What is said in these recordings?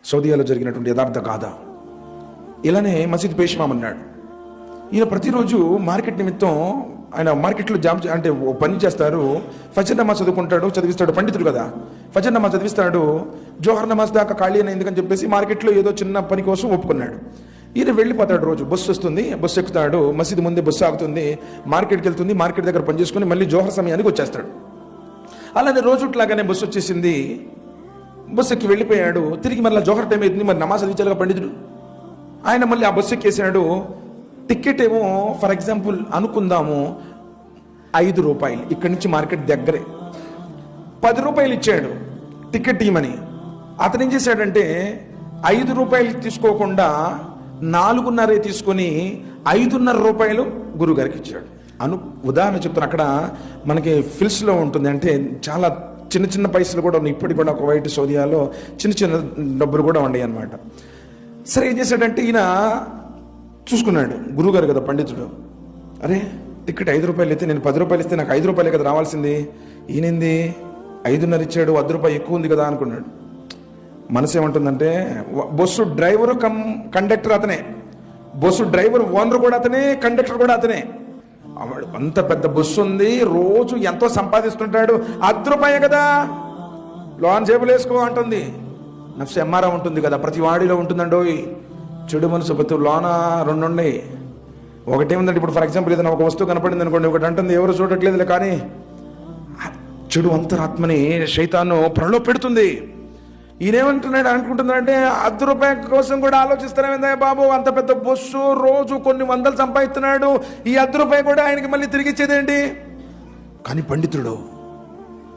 సౌదీయాలో జరిగినటువంటి యథార్థ గాథ. ఇలానే మసీద్ పేష్మాం అన్నాడు. ఈయన ప్రతిరోజు మార్కెట్ నిమిత్తం ఆయన మార్కెట్లో జాబ్ అంటే పని చేస్తారు. ఫజర్ నమాజ్ చదువుకుంటాడు, చదివిస్తాడు, పండితుడు కదా. ఫజర్ నమాజ్ చదివిస్తాడు. జోహర్ నమాజ్ దాకా ఖాళీ అయినా ఎందుకని చెప్పేసి మార్కెట్లో ఏదో చిన్న పని కోసం ఒప్పుకున్నాడు. ఈయన వెళ్ళిపోతాడు. రోజు బస్సు వస్తుంది, బస్సు ఎక్కుతాడు, మసీద్ ముందే బస్సు ఆగుతుంది, మార్కెట్కి వెళ్తుంది, మార్కెట్ దగ్గర పని చేసుకుని మళ్ళీ జోహర్ సమయానికి వచ్చేస్తాడు. అలానే రోజుట్లాగానే బస్సు వచ్చేసింది, బస్సు ఎక్కి వెళ్ళిపోయాడు. తిరిగి మళ్ళీ జోహర్ టైం అవుతుంది, మరి నమాజ్ చదివించాలిగా పండితుడు. ఆయన మళ్ళీ ఆ బస్సు ఎక్కేసాడు. టికెట్ ఏమో ఫర్ ఎగ్జాంపుల్ అనుకుందాము 5 రూపాయలు, ఇక్కడి నుంచి మార్కెట్ దగ్గరే. 10 రూపాయలు ఇచ్చాడు టికెట్ ఇవ్వమని. అతను ఏం చేశాడంటే 5 రూపాయలు తీసుకోకుండా 4.5 తీసుకొని 5.5 రూపాయలు గురుగారికి ఇచ్చాడు. ఉదాహరణ చెప్తాను. అక్కడ మనకి ఫిల్స్లో ఉంటుంది, అంటే చాలా చిన్న చిన్న పైసలు కూడా ఉన్నాయి. ఇప్పటికి కూడా కువైట్, సౌదీయాలో చిన్న చిన్న డబ్బులు కూడా ఉన్నాయి అన్నమాట. సరే ఏం చేశాడంటే ఈయన చూసుకున్నాడు, గురువుగారు కదా పండితుడు. అరే టికెట్ 5 రూపాయలు అయితే నేను 10 రూపాయలు ఇస్తే నాకు 5 రూపాయలే కదా రావాల్సింది, ఈయనింది 5.5 ఇచ్చాడు, 10 రూపాయలు ఎక్కువ ఉంది కదా అనుకున్నాడు. మనసు ఏమంటుందంటే బస్సు డ్రైవరు కండక్టర్ అతనే, బస్సు డ్రైవర్ ఓనర్ కూడా అతనే, కండక్టర్ కూడా అతనే. అంత పెద్ద బస్సు ఉంది, రోజు ఎంతో సంపాదిస్తుంటాడు, 10 రూపాయే కదా లోన్ జేబులు వేసుకో అంటుంది. నఫ్సు ఎమ్మారా ఉంటుంది కదా, ప్రతి వాడిలో ఉంటుందండోయ్ చెడు మనసు. ప్రతి లోన 2 ఉన్నాయి. ఒకటేముందంటే ఇప్పుడు ఫర్ ఎగ్జాంపుల్ ఏదైనా ఒక వస్తువు కనపడింది అనుకోండి, ఒకటి అంటుంది ఎవరు చూడట్లేదులే, కానీ చెడు అంతరాత్మని శైతాను ప్రలో పెడుతుంది. ఈయనేమంటున్నాడు అనుకుంటున్నాడంటే 10 రూపాయల కోసం కూడా ఆలోచిస్తారేందా బాబు, అంత పెద్ద బస్సు, రోజు కొన్ని వందలు సంపాదిస్తున్నాడు, ఈ 10 రూపాయలు కూడా ఆయనకి మళ్ళీ తిరిగి ఇచ్చేదేంటి? కానీ పండితుడు,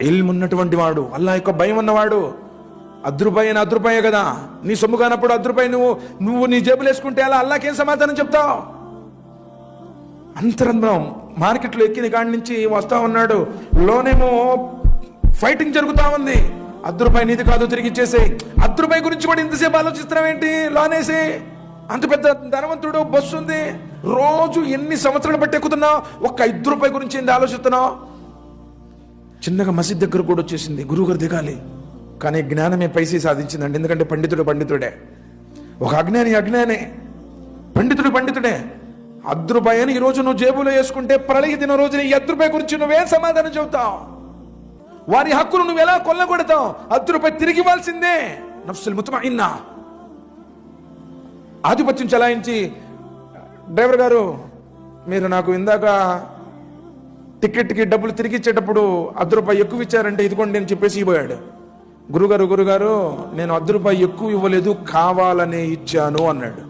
ఇల్ము ఉన్నటువంటి వాడు, అల్లా యొక్క భయం ఉన్నవాడు, 10 రూపాయే కదా నీ సొమ్ము కానప్పుడు 10 రూపాయలు నువ్వు నీ జేబులు వేసుకుంటే అలా అల్లాకేం సమాధానం చెప్తావు? అంతరంధ్రం మార్కెట్లో ఎక్కిన కాడి నుంచి వస్తా ఉన్నాడు, లోనేమో ఫైటింగ్ జరుగుతా ఉంది. 10 రూపాయలు నీది కాదు, తిరిగి ఇచ్చేసే. 10 రూపాయల గురించి కూడా ఇంతసేపు ఆలోచిస్తున్నావేంటి? లోనేసి అంత పెద్ద ధనవంతుడు, బస్సు ఉంది, రోజు ఎన్ని సంవత్సరాలు బట్టి ఎక్కుతున్నావు, ఒక్క 5 రూపాయల గురించి ఏంటి ఆలోచిస్తున్నావు? చిన్నగా మసీద్ దగ్గర కూడా వచ్చేసింది, గురువుగారు దిగాలి. కానీ జ్ఞానమే పైసే సాధించిందండి. ఎందుకంటే పండితుడే, ఒక అజ్ఞానే, పండితుడే. 10 రూపాయని ఈ రోజు నువ్వు జేబులో వేసుకుంటే ప్రళయ దిన రోజున ఈ 10 రూపాయల గురించి నువ్వేం సమాధానం చెబుతావు? వారి హక్కును నువ్వు ఎలా కొల్లగొడతావు? 10 రూపాయలు తిరిగి ఇవ్వాల్సిందే. నఫ్సుల్ ముత్మయిన్నా ఆధిపత్యం చలాయించి, డ్రైవర్ గారు మీరు నాకు ఇందాక టికెట్కి డబ్బులు తిరిగి ఇచ్చేటప్పుడు 10 రూపాయలు ఎక్కువ ఇచ్చారంటే ఇదిగోండి అని చెప్పేసి ఇవ్వబోయాడు. గురుగారు నేను 10 రూపాయలు ఎక్కువ ఇవ్వలేదు, కావాలనే ఇచ్చాను అన్నాడు.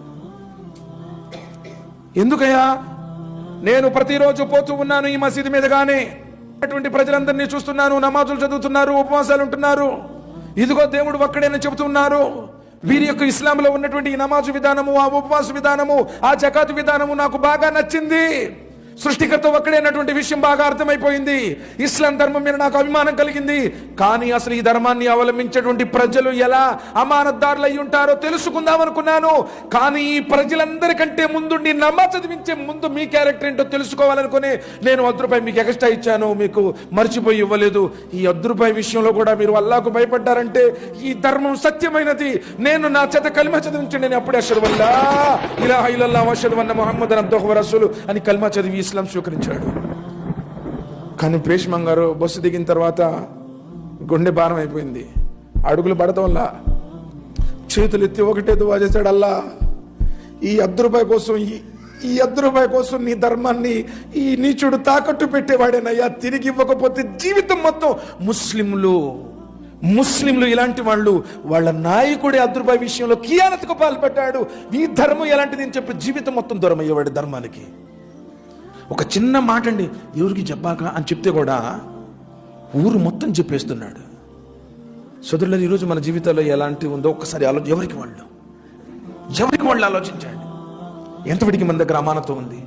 ఎందుకయ్యా? నేను ప్రతిరోజు పోతూ ఉన్నాను ఈ మసీదు మీద, కానీ అటువంటి ప్రజలందరినీ చూస్తున్నాను, నమాజులు చదువుతున్నారు, ఉపవాసాలు ఉంటున్నారు, ఇదిగో దేవుడు ఒక్కడేనని చెబుతున్నారు. వీరి యొక్క ఇస్లాంలో ఉన్నటువంటి ఈ నమాజు విధానము, ఆ ఉపవాస విధానము, ఆ జకాతు విధానము నాకు బాగా నచ్చింది. సృష్టికర్త ఒక్కడే అన్నటువంటి విషయం బాగా అర్థమైపోయింది. ఇస్లాం ధర్మం మీద నాకు అభిమానం కలిగింది. కానీ అసలు ఈ ధర్మాన్ని అవలంబించేటువంటి ప్రజలు ఎలా అమానతదారులు అయి ఉంటారో తెలుసుకుందాం అనుకున్నాను. కానీ ఈ ప్రజలందరికంటే ముందు నమాజ్ చదివించే ముందు మీ క్యారెక్టర్ ఏంటో తెలుసుకోవాలనుకుని నేను 10 రూపాయలు మీకు ఎక్స్ట్రా ఇచ్చాను, మీకు మర్చిపోయి ఇవ్వలేదు. ఈ 10 రూపాయల విషయంలో కూడా మీరు అల్లాహకు భయపడ్డారంటే ఈ ధర్మం సత్యమైనది. నేను నా చేత కల్మా చదివించండి, నేను అప్పుడే అష్హదు అల్లా ఇలాహ ఇల్లల్లాహ్ వ అష్హదు అన్న ముహమ్మదన్ అబ్దుహు వ రసూలుహు అని కల్మా చదివి ఇస్లాం స్వీకరించాడు. కానీ ప్రేష్మం గారు బస్సు దిగిన తర్వాత గుండె భారం అయిపోయింది. అడుగులు పడటం వల్ల చేతులు ఎత్తి ఒకటే దువా చేశాడు, అల్లా ఈ 10 రూపాయల కోసం, ఈ 10 రూపాయల కోసం నీ ధర్మాన్ని ఈ నీచుడు తాకట్టు పెట్టేవాడేనయ్యా, తిరిగి ఇవ్వకపోతే జీవితం మొత్తం ముస్లింలు ఇలాంటి వాళ్ళు, వాళ్ళ నాయకుడే 10 రూపాయల విషయంలో ఖియానత్కు పాల్పడ్డాడు, ఈ ధర్మం ఎలాంటిది అని చెప్పి జీవితం మొత్తం దూరం అయ్యేవాడు ధర్మానికి. ఒక చిన్న మాట అండి, ఎవరికి చెప్పాక అని చెప్తే కూడా ఊరు మొత్తం చెప్పేస్తున్నాడు. సోదరులు, ఈరోజు మన జీవితాల్లో ఎలాంటి ఉందో ఒక్కసారి ఎవరికి వాళ్ళు ఆలోచించండి. ఎంతవరకు మన దగ్గర అమానతం ఉంది?